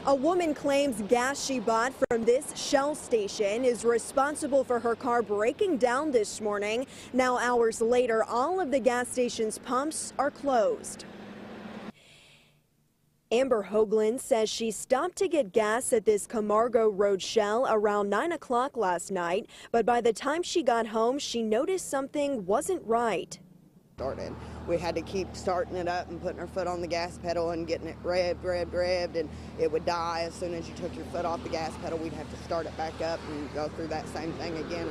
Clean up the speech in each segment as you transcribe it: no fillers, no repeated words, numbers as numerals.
A woman claims gas she bought from this Shell station is responsible for her car breaking down this morning. Now, hours later, all of the gas station's pumps are closed. Amber Hoagland says she stopped to get gas at this Camargo Road Shell around 9 o'clock last night, but by the time she got home, she noticed something wasn't right. We had to keep starting it up and putting our foot on the gas pedal and getting it revved, and it would die as soon as you took your foot off the gas pedal. We'd have to start it back up and go through that same thing again.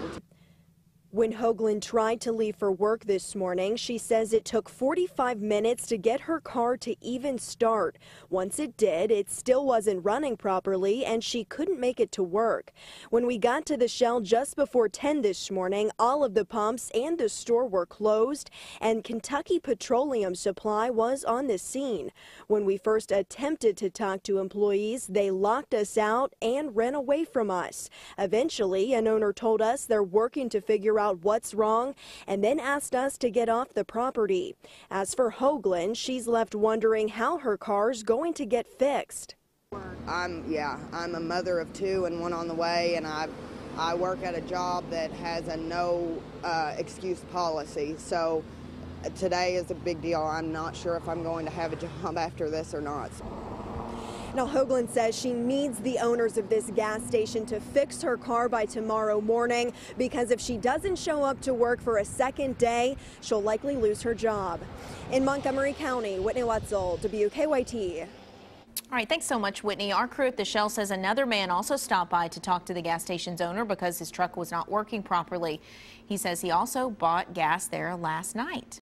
When Hoagland tried to leave for work this morning, she says it took 45 minutes to get her car to even start. Once it did, it still wasn't running properly and she couldn't make it to work. When we got to the Shell just before 10 this morning, all of the pumps and the store were closed and Kentucky Petroleum Supply was on the scene. When we first attempted to talk to employees, they locked us out and ran away from us. Eventually, an owner told us they're working to figure out what's wrong and then asked us to get off the property. As for Hoagland, she's left wondering how her car's going to get fixed. I'm a mother of two and one on the way, and I work at a job that has a no excuse policy. So today is a big deal. I'm not sure if I'm going to have a job after this or not. Now, Hoagland says she needs the owners of this gas station to fix her car by tomorrow morning because if she doesn't show up to work for a second day, she'll likely lose her job. In Montgomery County, Whitney Wetzel, WKYT. All right, thanks so much, Whitney. Our crew at the Shell says another man also stopped by to talk to the gas station's owner because his truck was not working properly. He says he also bought gas there last night.